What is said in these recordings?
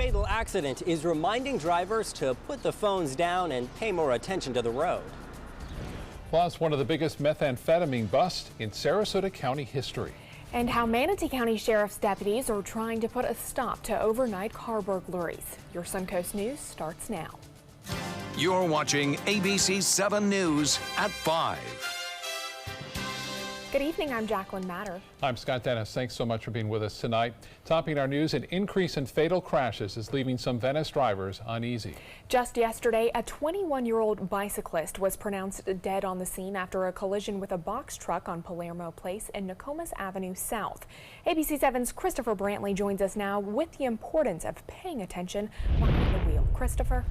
fatal accident is reminding drivers to put the phones down and pay more attention to the road. Plus, one of the biggest methamphetamine busts in Sarasota County history. And how Manatee County Sheriff's deputies are trying to put a stop to overnight car burglaries. Your Suncoast News starts now. You're watching ABC 7 News at 5. Good evening, I'm Jacqueline Matter. I'm Scott Dennis. Thanks so much for being with us tonight. Topping our news, an increase in fatal crashes is leaving some Venice drivers uneasy. Just yesterday, a 21-year-old bicyclist was pronounced dead on the scene after a collision with a box truck on Palermo Place and Nokomis Avenue South. ABC 7's Christopher Brantley joins us now with the importance of paying attention behind the wheel. Christopher.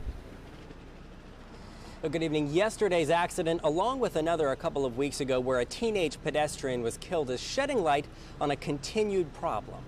Good evening. Yesterday's accident, along with another a couple of weeks ago where a teenage pedestrian was killed, is shedding light on a continued problem.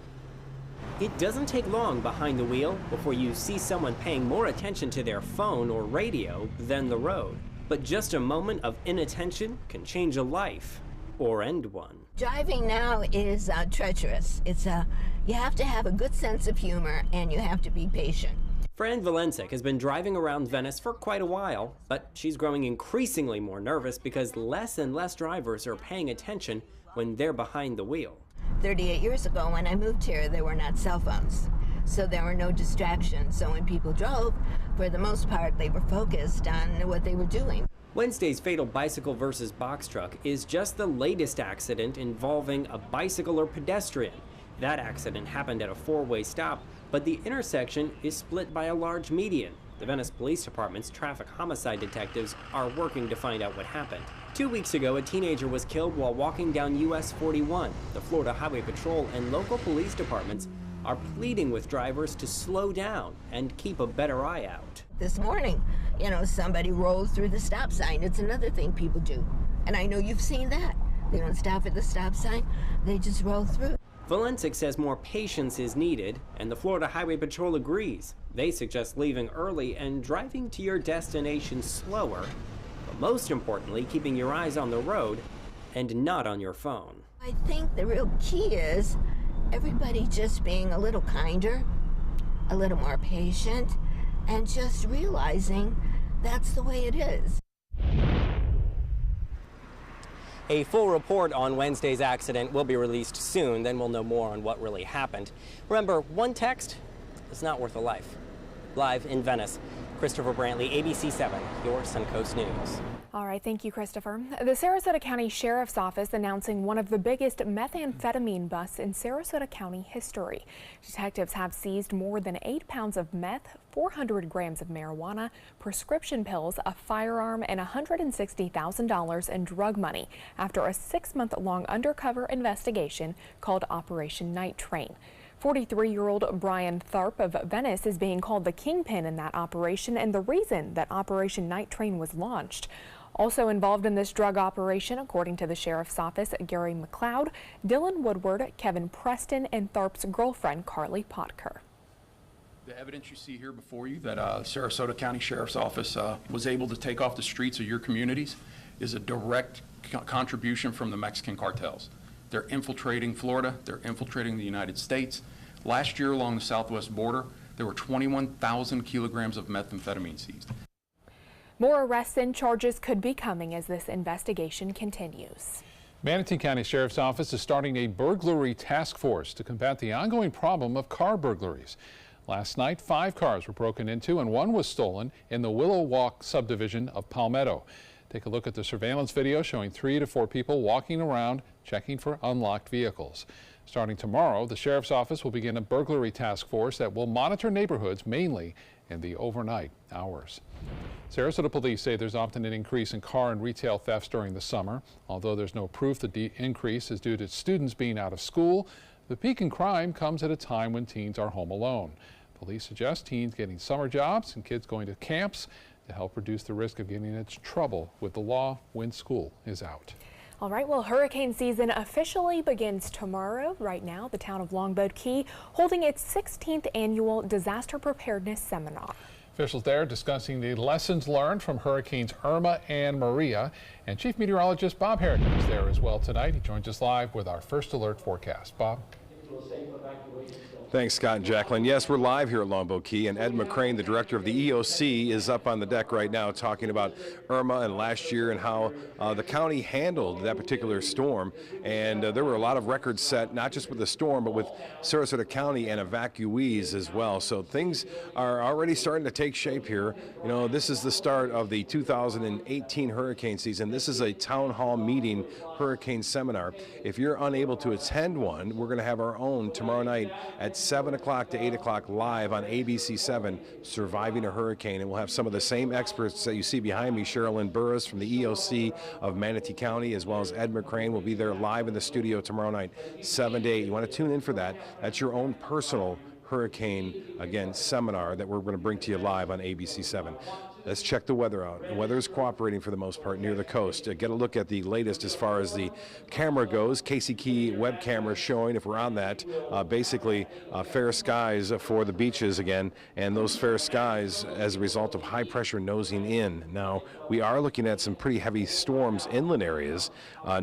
It doesn't take long behind the wheel before you see someone paying more attention to their phone or radio than the road. But just a moment of inattention can change a life or end one. Driving now is treacherous. You have to have a good sense of humor and you have to be patient. Fran Valencic has been driving around Venice for quite a while, but she's growing increasingly more nervous because less and less drivers are paying attention when they're behind the wheel. 38 years ago when I moved here, there were not cell phones, so there were no distractions. So when people drove, for the most part, they were focused on what they were doing. Wednesday's fatal bicycle versus box truck is just the latest accident involving a bicycle or pedestrian. That accident happened at a four-way stop, but the intersection is split by a large median. The Venice Police Department's traffic homicide detectives are working to find out what happened. 2 weeks ago, a teenager was killed while walking down US 41. The Florida Highway Patrol and local police departments are pleading with drivers to slow down and keep a better eye out. This morning, somebody rolled through the stop sign. It's another thing people do. And I know you've seen that. They don't stop at the stop sign, they just roll through. Valencic says more patience is needed, and the Florida Highway Patrol agrees. They suggest leaving early and driving to your destination slower, but most importantly, keeping your eyes on the road and not on your phone. I think the real key is everybody just being a little kinder, a little more patient, and just realizing that's the way it is. A full report on Wednesday's accident will be released soon. Then we'll know more on what really happened. Remember, one text is not worth a life. Live in Venice, Christopher Brantley, ABC 7, your Suncoast News. All right, thank you, Christopher. The Sarasota County Sheriff's Office announcing one of the biggest methamphetamine busts in Sarasota County history. Detectives have seized more than 8 pounds of meth, 400 grams of marijuana, prescription pills, a firearm, and $160,000 in drug money after a 6-month-long undercover investigation called Operation Night Train. 43-year-old Brian Tharp of Venice is being called the kingpin in that operation and the reason that Operation Night Train was launched. Also involved in this drug operation, according to the Sheriff's Office, Gary McLeod, Dylan Woodward, Kevin Preston, and Tharp's girlfriend, Carly Potker. The evidence you see here before you that Sarasota County Sheriff's Office was able to take off the streets of your communities is a direct contribution from the Mexican cartels. They're infiltrating Florida. They're infiltrating the United States. Last year along the southwest border, there were 21,000 kilograms of methamphetamine seized. More arrests and charges could be coming as this investigation continues. Manatee County Sheriff's Office is starting a burglary task force to combat the ongoing problem of car burglaries. Last night, 5 cars were broken into and 1 was stolen in the Willow Walk subdivision of Palmetto. Take a look at the surveillance video showing 3 to 4 people walking around checking for unlocked vehicles. Starting tomorrow, the Sheriff's Office will begin a burglary task force that will monitor neighborhoods mainly in the overnight hours. Sarasota police say there's often an increase in car and retail thefts during the summer. Although there's no proof the increase is due to students being out of school, the peak in crime comes at a time when teens are home alone. Police suggest teens getting summer jobs and kids going to camps to help reduce the risk of getting into trouble with the law when school is out. All right, well, hurricane season officially begins tomorrow. Right now, the town of Longboat Key holding its 16th annual disaster preparedness seminar. Officials there discussing the lessons learned from Hurricanes Irma and Maria. And Chief Meteorologist Bob Harrigan is there as well tonight. He joins us live with our first alert forecast. Bob? Thanks, Scott and Jacqueline. Yes, we're live here at Longboat Key, and Ed McCrane, the director of the EOC, is up on the deck right now talking about Irma and last year and how the county handled that particular storm. And there were a lot of records set, not just with the storm, but with Sarasota County and evacuees as well. So things are already starting to take shape here. You know, this is the start of the 2018 hurricane season. This is a town hall meeting hurricane seminar. If you're unable to attend one, we're going to have our own tomorrow night at 7 o'clock to 8 o'clock live on ABC7, Surviving a Hurricane. And we'll have some of the same experts that you see behind me, Sherilyn Burris from the EOC of Manatee County, as well as Ed McCrane will be there live in the studio tomorrow night, 7 to 8. You want to tune in for that. That's your own personal hurricane, again, seminar that we're going to bring to you live on ABC7. Let's check the weather out. The weather is cooperating for the most part near the coast. Get a look at the latest as far as the camera goes. Casey Key web camera showing, if we're on that, basically fair skies for the beaches again, and those fair skies as a result of high pressure nosing in. Now, we are looking at some pretty heavy storms inland areas,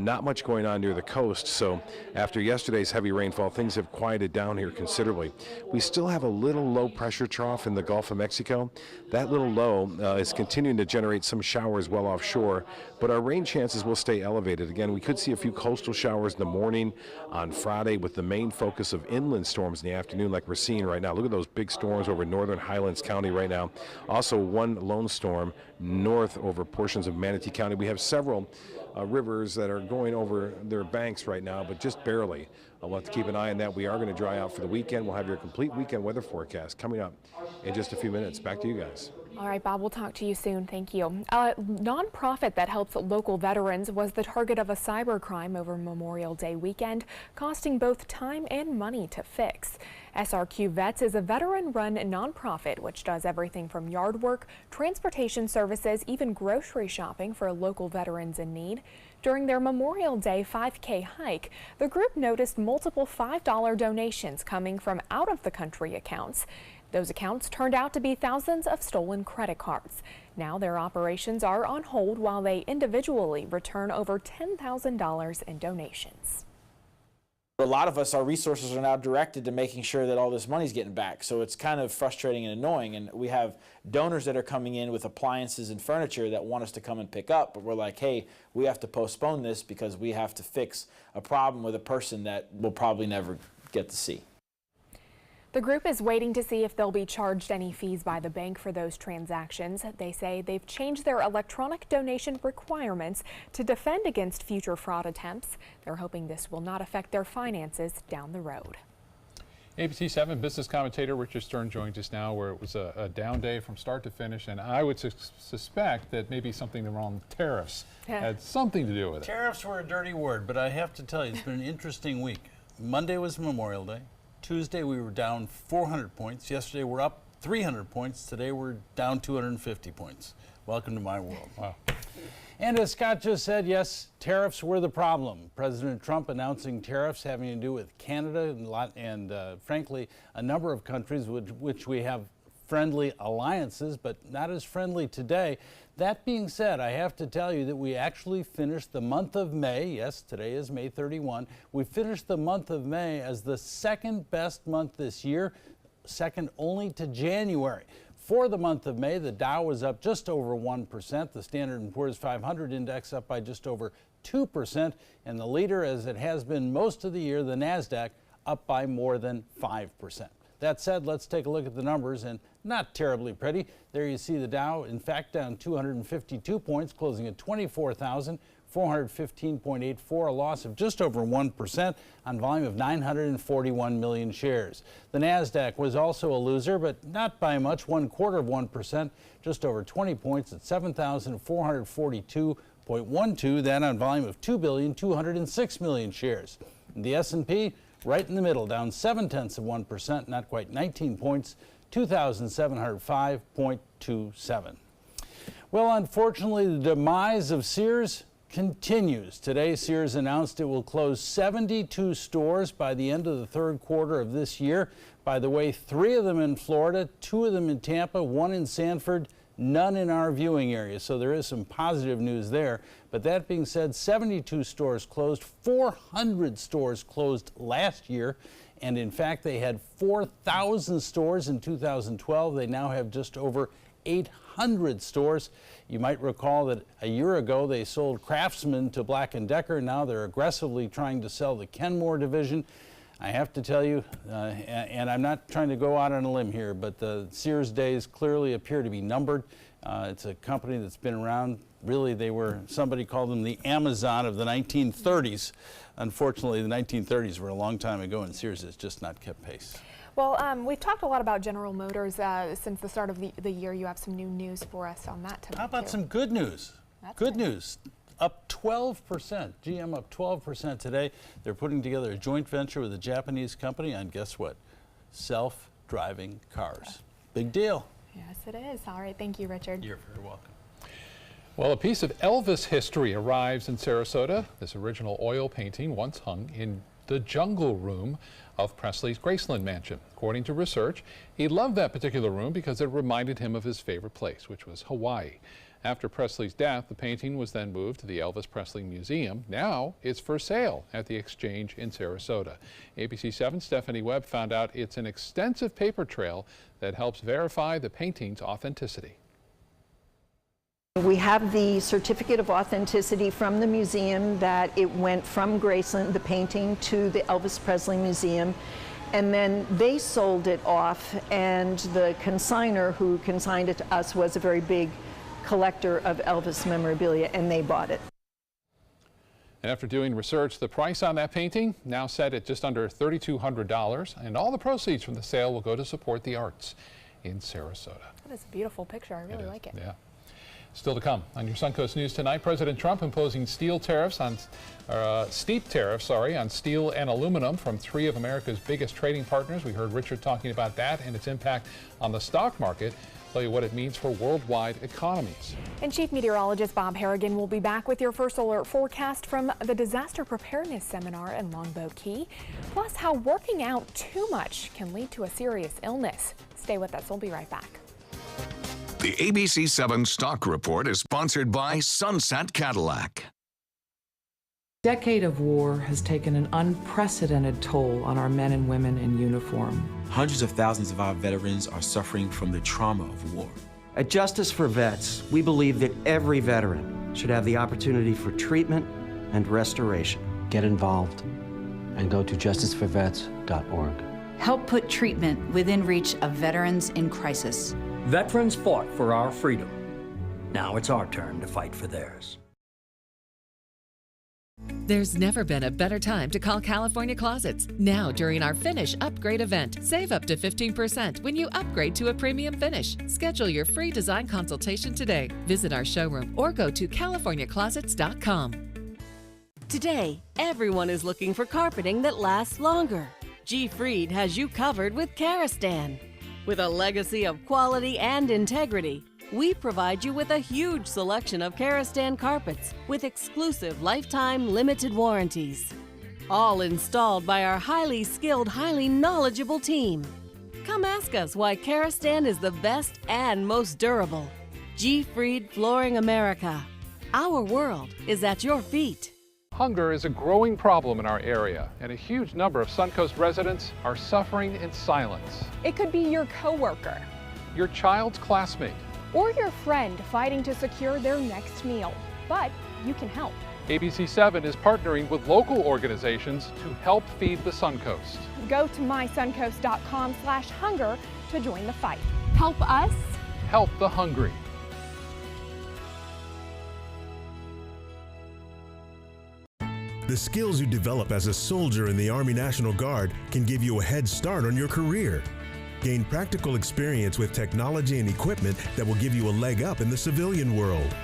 not much going on near the coast, so after yesterday's heavy rainfall, things have quieted down here considerably. We still have a little low pressure trough in the Gulf of Mexico. That little low is continuing to generate some showers well offshore, but our rain chances will stay elevated. Again, we could see a few coastal showers in the morning on Friday, with the main focus of inland storms in the afternoon like we're seeing right now. Look at those big storms over northern Highlands County right now. Also one lone storm north over portions of Manatee County. We have several rivers that are going over their banks right now, but just barely. I'll have to keep an eye on that. We are going to dry out for the weekend. We'll have your complete weekend weather forecast coming up in just a few minutes. Back to you guys. All right, Bob, we'll talk to you soon. Thank you. A nonprofit that helps local veterans was the target of a cybercrime over Memorial Day weekend, costing both time and money to fix. SRQ Vets is a veteran-run nonprofit which does everything from yard work, transportation services, even grocery shopping for local veterans in need. During their Memorial Day 5K hike, the group noticed multiple $5 donations coming from out-of-the-country accounts. Those accounts turned out to be thousands of stolen credit cards. Now their operations are on hold while they individually return over $10,000 in donations. A lot of us, our resources are now directed to making sure that all this money's getting back. So it's kind of frustrating and annoying. And we have donors that are coming in with appliances and furniture that want us to come and pick up. But we're like, hey, we have to postpone this because we have to fix a problem with a person that we'll probably never get to see. The group is waiting to see if they'll be charged any fees by the bank for those transactions. They say they've changed their electronic donation requirements to defend against future fraud attempts. They're hoping this will not affect their finances down the road. ABC 7 business commentator Richard Stern joins us now, where it was a down day from start to finish, and I would suspect that maybe something around tariffs had something to do with it. Tariffs were a dirty word, but I have to tell you, it's been an interesting week. Monday was Memorial Day. Tuesday we were down 400 points. Yesterday we're up 300 points. Today we're down 250 points. Welcome to my world. Wow. And as Scott just said, yes, tariffs were the problem. President Trump announcing tariffs having to do with Canada and frankly, a number of countries with which we have friendly alliances, but not as friendly today. That being said, I have to tell you that we actually finished the month of May. Yes, today is May 31. We finished the month of May as the second best month this year, second only to January. For the month of May, the Dow was up just over 1%, the Standard & Poor's 500 index up by just over 2%, and the leader, as it has been most of the year, the NASDAQ, up by more than 5%. That said, let's take a look at the numbers, and not terribly pretty. There you see the Dow, in fact, down 252 points, closing at 24,415.84, a loss of just over 1% on volume of 941 million shares. The NASDAQ was also a loser, but not by much, 1/4%, just over 20 points at 7,442.12, that on volume of 2,206 million shares. And the S&P, right in the middle, down 0.7%, not quite 19 points, 2,705.27. Well, unfortunately, the demise of Sears continues. Today, Sears announced it will close 72 stores by the end of the third quarter of this year. By the way, 3 of them in Florida, 2 of them in Tampa, 1 in Sanford, none in our viewing area. So there is some positive news there. But that being said, 72 stores closed, 400 stores closed last year. And in fact, they had 4,000 stores in 2012. They now have just over 800 stores. You might recall that a year ago they sold Craftsman to Black & Decker. Now they're aggressively trying to sell the Kenmore division. I have to tell you, and I'm not trying to go out on a limb here, but the Sears days clearly appear to be numbered. It's a company that's been around. Really, somebody called them the Amazon of the 1930s. Unfortunately, the 1930s were a long time ago, and Sears has just not kept pace. Well, we've talked a lot about General Motors since the start of the year. You have some new news for us on that tonight. How about some good news? Good news. Up 12%. GM up 12% today. They're putting together a joint venture with a Japanese company on, guess what? Self-driving cars. Big deal. Yes, it is. All right. Thank you, Richard. You're very welcome. Well, a piece of Elvis history arrives in Sarasota. This original oil painting once hung in the jungle room of Presley's Graceland mansion. According to research, he loved that particular room because it reminded him of his favorite place, which was Hawaii. After Presley's death, the painting was then moved to the Elvis Presley Museum. Now it's for sale at the Exchange in Sarasota. ABC 7's Stephanie Webb found out it's an extensive paper trail that helps verify the painting's authenticity. We have the certificate of authenticity from the museum that it went from Graceland, the painting, to the Elvis Presley Museum. And then they sold it off, and the consignor who consigned it to us was a very big collector of Elvis memorabilia, and they bought it. And after doing research, the price on that painting now set at just under $3,200, and all the proceeds from the sale will go to support the arts in Sarasota. That is a beautiful picture. I really like it. Yeah. Still to come on your Suncoast News tonight, President Trump imposing steep tariffs on steel and aluminum from 3 of America's biggest trading partners. We heard Richard talking about that and its impact on the stock market. Tell you what it means for worldwide economies. And Chief Meteorologist Bob Harrigan will be back with your first alert forecast from the Disaster Preparedness Seminar in Longboat Key. Plus, how working out too much can lead to a serious illness. Stay with us. We'll be right back. The ABC 7 Stock Report is sponsored by Sunset Cadillac. Decade of war has taken an unprecedented toll on our men and women in uniform. Hundreds of thousands of our veterans are suffering from the trauma of war. At Justice for Vets, we believe that every veteran should have the opportunity for treatment and restoration. Get involved and go to justiceforvets.org. Help put treatment within reach of veterans in crisis. Veterans fought for our freedom. Now it's our turn to fight for theirs. There's never been a better time to call California Closets. Now, during our Finish Upgrade event, save up to 15% when you upgrade to a premium finish. Schedule your free design consultation today. Visit our showroom or go to californiaclosets.com. Today, everyone is looking for carpeting that lasts longer. G. Fried has you covered with Karastan. With a legacy of quality and integrity, we provide you with a huge selection of Karastan carpets with exclusive lifetime limited warranties. All installed by our highly skilled, highly knowledgeable team. Come ask us why Karastan is the best and most durable. G. Fried Flooring America. Our world is at your feet. Hunger is a growing problem in our area, and a huge number of Suncoast residents are suffering in silence. It could be your coworker, your child's classmate, or your friend fighting to secure their next meal. But you can help. ABC 7 is partnering with local organizations to help feed the Suncoast. Go to mysuncoast.com/hunger to join the fight. Help us. Help the hungry. The skills you develop as a soldier in the Army National Guard can give you a head start on your career. Gain practical experience with technology and equipment that will give you a leg up in the civilian world.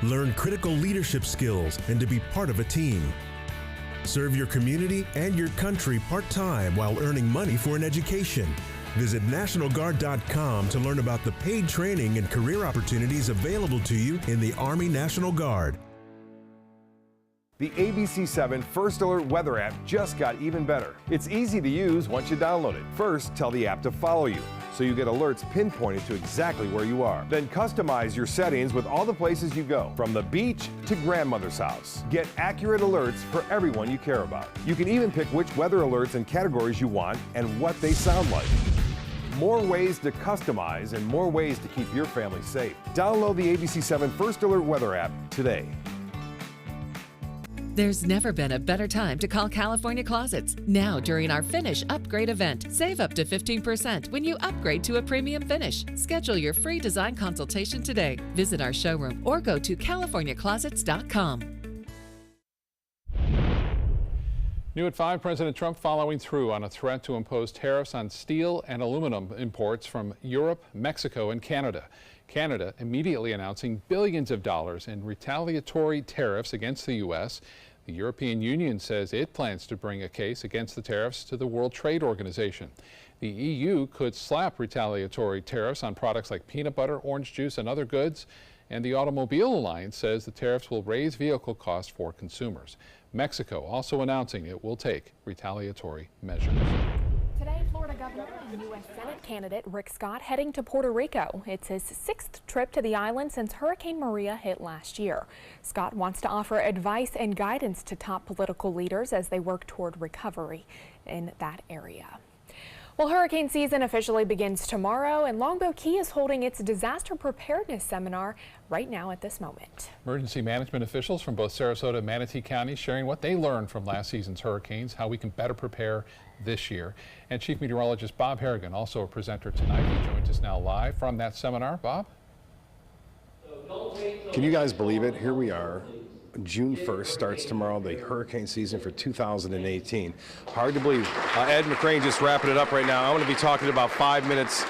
Learn critical leadership skills and to be part of a team. Serve your community and your country part-time while earning money for an education. Visit NationalGuard.com to learn about the paid training and career opportunities available to you in the Army National Guard. The ABC7 First Alert weather app just got even better. It's easy to use once you download it. First, tell the app to follow you, so you get alerts pinpointed to exactly where you are. Then customize your settings with all the places you go, from the beach to grandmother's house. Get accurate alerts for everyone you care about. You can even pick which weather alerts and categories you want and what they sound like. More ways to customize and more ways to keep your family safe. Download the ABC7 First Alert weather app today. There's never been a better time to call California Closets. Now, during our Finish Upgrade event, save up to 15% when you upgrade to a premium finish. Schedule your free design consultation today. Visit our showroom or go to californiaclosets.com. New at 5, President Trump following through on a threat to impose tariffs on steel and aluminum imports from Europe, Mexico, and Canada. Canada immediately announcing billions of dollars in retaliatory tariffs against the U.S. The European Union says it plans to bring a case against the tariffs to the World Trade Organization. The EU could slap retaliatory tariffs on products like peanut butter, orange juice, and other goods. And the Automobile Alliance says the tariffs will raise vehicle costs for consumers. Mexico also announcing it will take retaliatory measures. Today, Florida Governor and U.S. Senate candidate Rick Scott heading to Puerto Rico. It's his 6th trip to the island since Hurricane Maria hit last year. Scott wants to offer advice and guidance to top political leaders as they work toward recovery in that area. Well, hurricane season officially begins tomorrow, and Longboat Key is holding its disaster preparedness seminar right now at this moment. Emergency management officials from both Sarasota and Manatee County sharing what they learned from last season's hurricanes, how we can better prepare this year. And Chief Meteorologist Bob Harrigan, also a presenter tonight. He joins us now live from that seminar. Bob? Can you guys believe it? Here we are. June 1st starts tomorrow, the hurricane season for 2018. Hard to believe. Ed McCrane just wrapping it up right now. I'm going to be talking about 5 minutes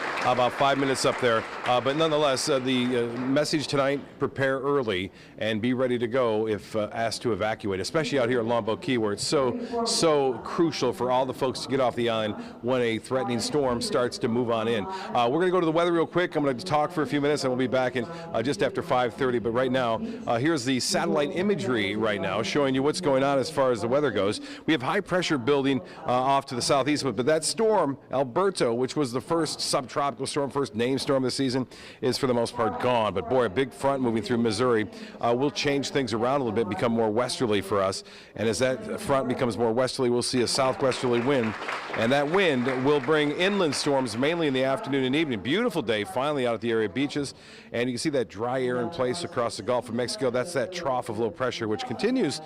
up there. But nonetheless, the message tonight, prepare early and be ready to go if asked to evacuate, especially out here at Longboat Key, where it's so crucial for all the folks to get off the island when a threatening storm starts to move on in. We're going to go to the weather real quick. I'm going to talk for a few minutes and we'll be back in just after 5:30. But right now, here's the satellite imagery right now showing you what's going on as far as the weather goes. We have high pressure building off to the southeast, but that storm, Alberto, which was the first subtropical storm, first named storm this season, is for the most part gone. But boy, a big front moving through Missouri will change things around a little bit, become more westerly for us. And as that front becomes more westerly, we'll see a southwesterly wind. And that wind will bring inland storms mainly in the afternoon and evening. Beautiful day finally out at the area beaches. And you can see that dry air in place across the Gulf of Mexico. That's that trough of low pressure, which continues.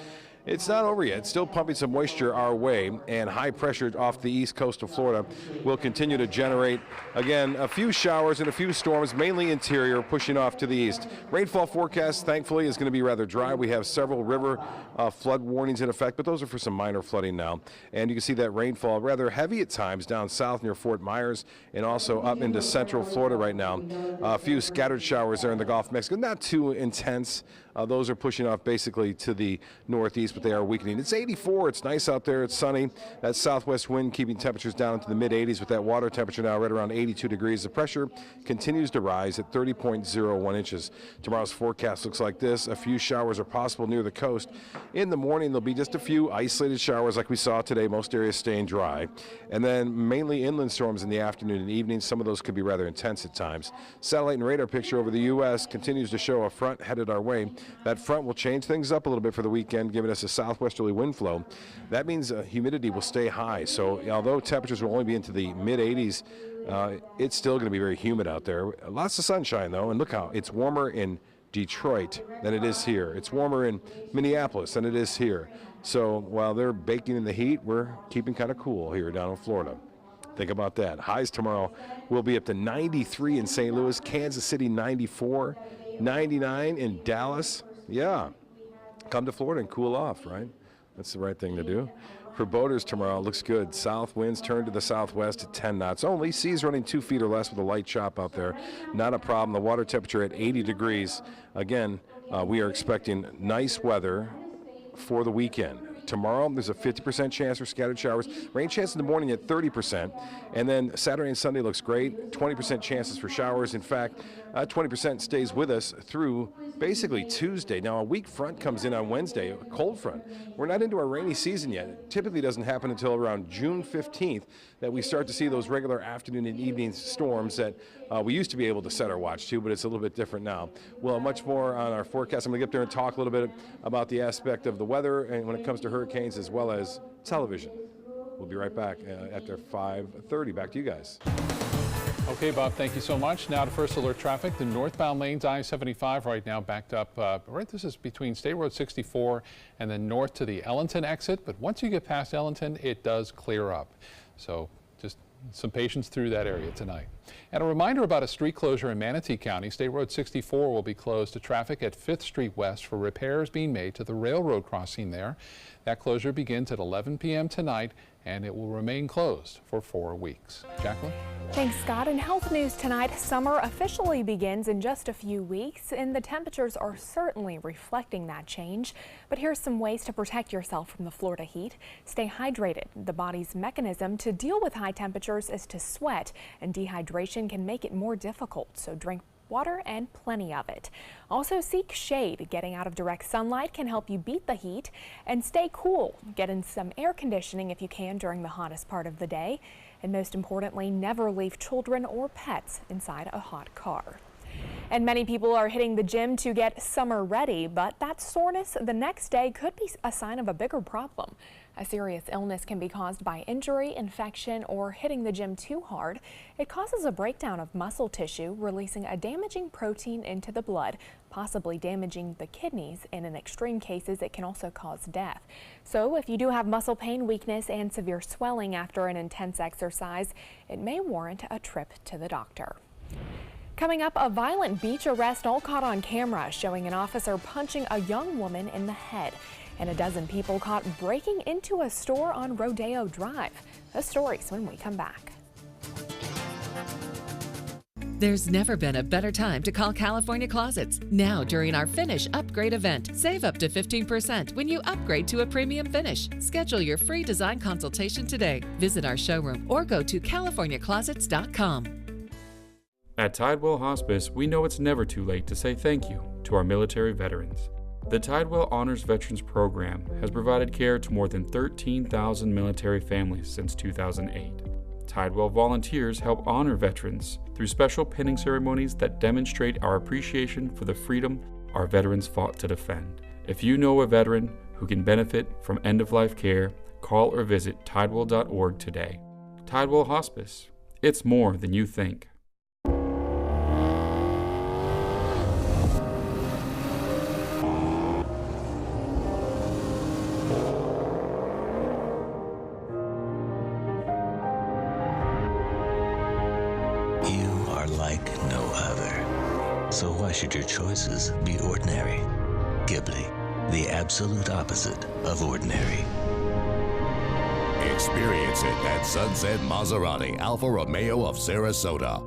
It's not over yet. It's still pumping some moisture our way, and high pressure off the east coast of Florida will continue to generate, again, a few showers and a few storms, mainly interior, pushing off to the east. Rainfall forecast, thankfully, is going to be rather dry. We have several river flood warnings in effect, but those are for some minor flooding now. And you can see that rainfall rather heavy at times down south near Fort Myers and also up into central Florida right now. A few scattered showers there in the Gulf of Mexico, not too intense. Those are pushing off basically to the northeast, but they are weakening. It's 84. It's nice out there. It's sunny. That southwest wind keeping temperatures down into the mid-80s with that water temperature now right around 82 degrees. The pressure continues to rise at 30.01 inches. Tomorrow's forecast looks like this. A few showers are possible near the coast. In the morning, there'll be just a few isolated showers like we saw today. Most areas staying dry. And then mainly inland storms in the afternoon and evening. Some of those could be rather intense at times. Satellite and radar picture over the U.S. continues to show a front headed our way. That front will change things up a little bit for the weekend, giving us a southwesterly wind flow. That means humidity will stay high. So although temperatures will only be into the mid-80s, it's still going to be very humid out there. Lots of sunshine, though, and look how it's warmer in Detroit than it is here. It's warmer in Minneapolis than it is here. So while they're baking in the heat, we're keeping kind of cool here down in Florida. Think about that. Highs tomorrow will be up to 93 in St. Louis, Kansas City 94, 99 in Dallas. Yeah, come to Florida and cool off, right? That's the right thing to do. For boaters tomorrow, it looks good. South winds turn to the southwest at 10 knots. Only seas running 2 feet or less with a light chop out there. Not a problem. The water temperature at 80 degrees. Again, we are expecting nice weather for the weekend. Tomorrow, there's a 50% chance for scattered showers. Rain chance in the morning at 30%. And then Saturday and Sunday looks great. 20% chances for showers. In fact, 20% stays with us through basically Tuesday. Now, a weak front comes in on Wednesday, a cold front. We're not into our rainy season yet. It typically doesn't happen until around June 15th that we start to see those regular afternoon and evening storms that we used to be able to set our watch to, but it's a little bit different now. Well, much more on our forecast. I'm going to get up there and talk a little bit about the aspect of the weather and when it comes to hurricanes as well as television. We'll be right back after 5:30. Back to you guys. Okay, Bob, thank you so much. Now to First Alert traffic. The northbound lanes, I-75 right now backed up. This is between State Road 64 and then north to the Ellington exit. But once you get past Ellington, it does clear up. So just some patience through that area tonight. And a reminder about a street closure in Manatee County. State Road 64 will be closed to traffic at 5th Street West for repairs being made to the railroad crossing there. That closure begins at 11 p.m. tonight, and it will remain closed for 4 weeks. Jacqueline? Thanks, Scott. In health news tonight, summer officially begins in just a few weeks, and the temperatures are certainly reflecting that change. But here's some ways to protect yourself from the Florida heat. Stay hydrated. The body's mechanism to deal with high temperatures is to sweat, and dehydration can make it more difficult, so drink water and plenty of it. Also seek shade. Getting out of direct sunlight can help you beat the heat, and stay cool. Get in some air conditioning if you can during the hottest part of the day. And most importantly, never leave children or pets inside a hot car. And many people are hitting the gym to get summer ready, but that soreness the next day could be a sign of a bigger problem. A serious illness can be caused by injury, infection, or hitting the gym too hard. It causes a breakdown of muscle tissue, releasing a damaging protein into the blood, possibly damaging the kidneys, and in extreme cases, it can also cause death. So if you do have muscle pain, weakness, and severe swelling after an intense exercise, it may warrant a trip to the doctor. Coming up, a violent beach arrest all caught on camera, showing an officer punching a young woman in the head. And a dozen people caught breaking into a store on Rodeo Drive. The stories when we come back. There's never been a better time to call California Closets. Now, during our Finish Upgrade event, save up to 15% when you upgrade to a premium finish. Schedule your free design consultation today. Visit our showroom or go to californiaclosets.com. At Tidewell Hospice, we know it's never too late to say thank you to our military veterans. The Tidewell Honors Veterans Program has provided care to more than 13,000 military families since 2008. Tidewell volunteers help honor veterans through special pinning ceremonies that demonstrate our appreciation for the freedom our veterans fought to defend. If you know a veteran who can benefit from end-of-life care, call or visit tidewell.org today. Tidewell Hospice. It's more than you think. Like no other. So why should your choices be ordinary? Ghibli, the absolute opposite of ordinary. Experience it at Sunset Maserati Alfa Romeo of Sarasota.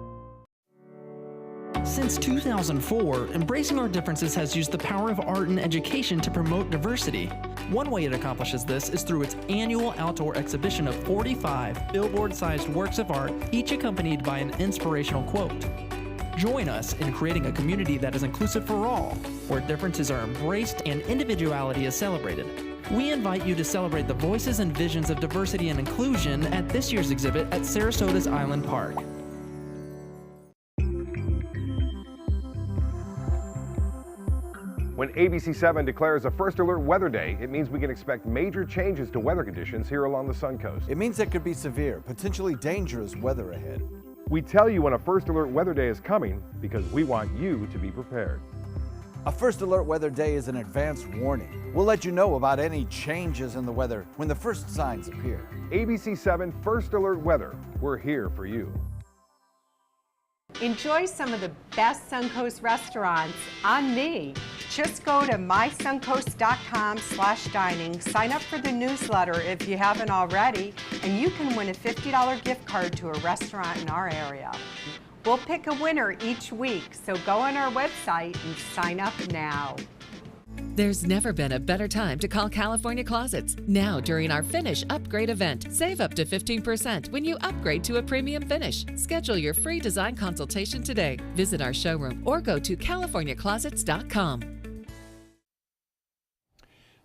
Since 2004, Embracing Our Differences has used the power of art and education to promote diversity. One way it accomplishes this is through its annual outdoor exhibition of 45 billboard-sized works of art, each accompanied by an inspirational quote. Join us in creating a community that is inclusive for all, where differences are embraced and individuality is celebrated. We invite you to celebrate the voices and visions of diversity and inclusion at this year's exhibit at Sarasota's Island Park. When ABC7 declares a First Alert Weather Day, it means we can expect major changes to weather conditions here along the Sun Coast. It means there could be severe, potentially dangerous weather ahead. We tell you when a First Alert Weather Day is coming because we want you to be prepared. A First Alert Weather Day is an advance warning. We'll let you know about any changes in the weather when the first signs appear. ABC7 First Alert Weather, we're here for you. Enjoy some of the best Suncoast restaurants on me. Just go to mysuncoast.com/dining, sign up for the newsletter if you haven't already, and you can win a $50 gift card to a restaurant in our area. We'll pick a winner each week, so go on our website and sign up now. There's never been a better time to call California Closets. Now, during our Finish Upgrade event, save up to 15% when you upgrade to a premium finish. Schedule your free design consultation today. Visit our showroom or go to californiaclosets.com.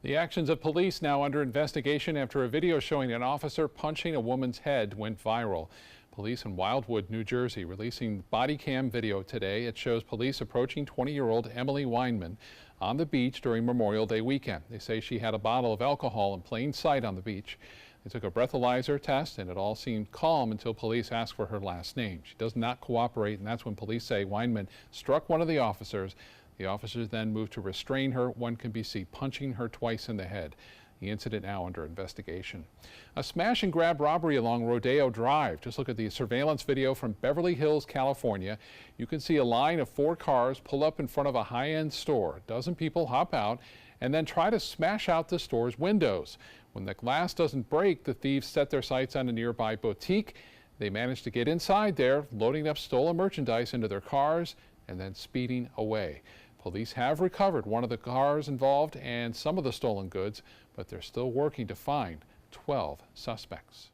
The actions of police now under investigation after a video showing an officer punching a woman's head went viral. Police in Wildwood, New Jersey, releasing body cam video today. It shows police approaching 20-year-old Emily Weinman on the beach during Memorial Day weekend. They say she had a bottle of alcohol in plain sight on the beach. They took a breathalyzer test and it all seemed calm until police asked for her last name. She does not cooperate, and that's when police say Weinman struck one of the officers. The officers then moved to restrain her. One can be seen punching her twice in the head. The incident now under investigation. A smash and grab robbery along Rodeo Drive. Just look at the surveillance video from Beverly Hills, California. You can see a line of 4 cars pull up in front of a high-end store. A dozen people hop out and then try to smash out the store's windows. When the glass doesn't break, the thieves set their sights on a nearby boutique. They managed to get inside there, loading up stolen merchandise into their cars and then speeding away. Police have recovered one of the cars involved and some of the stolen goods, but they're still working to find 12 suspects.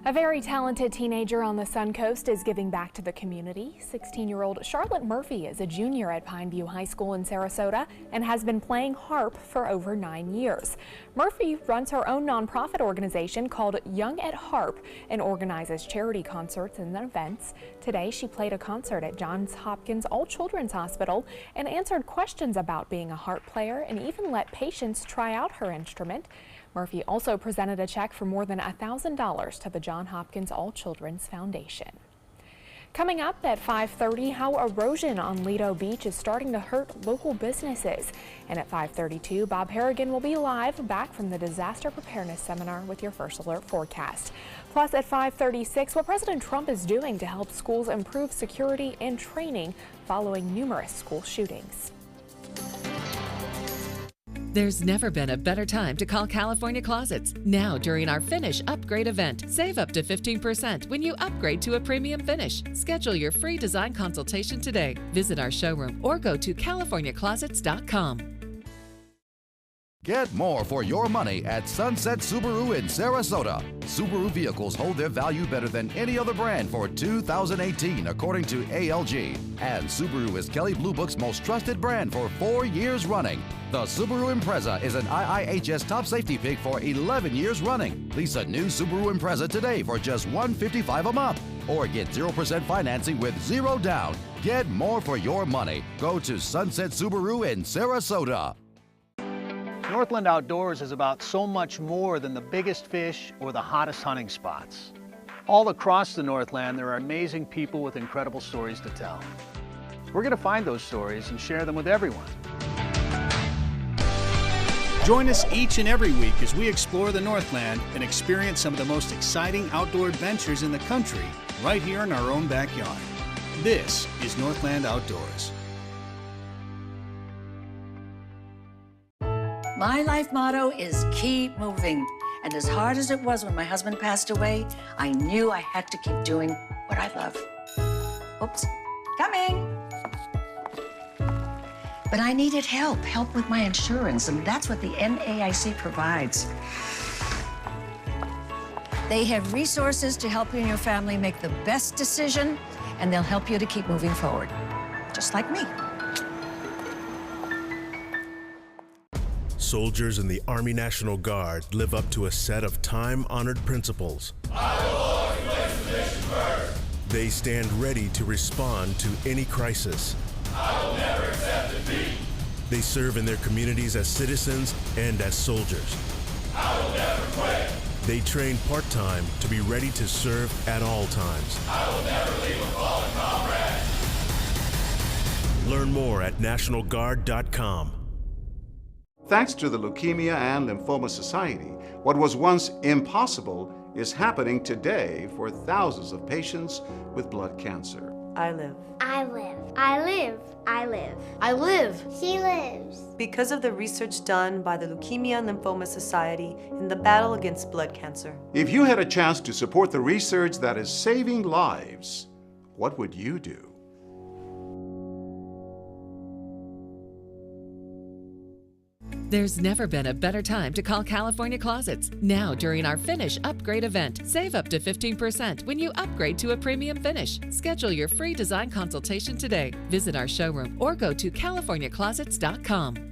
A very talented teenager on the Suncoast is giving back to the community. 16-year-old Charlotte Murphy is a junior at Pineview High School in Sarasota and has been playing harp for over 9 years. Murphy runs her own nonprofit organization called Young at Harp and organizes charity concerts and events. Today, she played a concert at Johns Hopkins All Children's Hospital and answered questions about being a harp player and even let patients try out her instrument. Murphy also presented a check for more than $1,000 to the Johns Hopkins All Children's Foundation. Coming up at 5:30, how erosion on Lido Beach is starting to hurt local businesses. And at 5:32, Bob Harrigan will be live back from the Disaster Preparedness Seminar with your First Alert forecast. Plus at 5:36, what President Trump is doing to help schools improve security and training following numerous school shootings. There's never been a better time to call California Closets. Now, during our Finish Upgrade event, save up to 15% when you upgrade to a premium finish. Schedule your free design consultation today. Visit our showroom or go to californiaclosets.com. Get more for your money at Sunset Subaru in Sarasota. Subaru vehicles hold their value better than any other brand for 2018, according to ALG. And Subaru is Kelley Blue Book's most trusted brand for 4 years running. The Subaru Impreza is an IIHS top safety pick for 11 years running. Lease a new Subaru Impreza today for just $155 a month. Or get 0% financing with 0 down. Get more for your money. Go to Sunset Subaru in Sarasota. Northland Outdoors is about so much more than the biggest fish or the hottest hunting spots. All across the Northland, there are amazing people with incredible stories to tell. We're going to find those stories and share them with everyone. Join us each and every week as we explore the Northland and experience some of the most exciting outdoor adventures in the country right here in our own backyard. This is Northland Outdoors. My life motto is keep moving. And as hard as it was when my husband passed away, I knew I had to keep doing what I love. Oops, coming. But I needed help with my insurance, and that's what the NAIC provides. They have resources to help you and your family make the best decision, and they'll help you to keep moving forward, just like me. Soldiers in the Army National Guard live up to a set of time-honored principles. I will always place the mission first. They stand ready to respond to any crisis. I will never accept defeat. They serve in their communities as citizens and as soldiers. I will never quit. They train part-time to be ready to serve at all times. I will never leave a fallen comrade. Learn more at NationalGuard.com. Thanks to the Leukemia and Lymphoma Society, what was once impossible is happening today for thousands of patients with blood cancer. I live. I live. I live. I live. I live. She lives. Because of the research done by the Leukemia and Lymphoma Society in the battle against blood cancer. If you had a chance to support the research that is saving lives, What would you do? There's never been a better time to call California Closets. Now, during our Finish Upgrade event, save up to 15% when you upgrade to a premium finish. Schedule your free design consultation today. Visit our showroom or go to californiaclosets.com.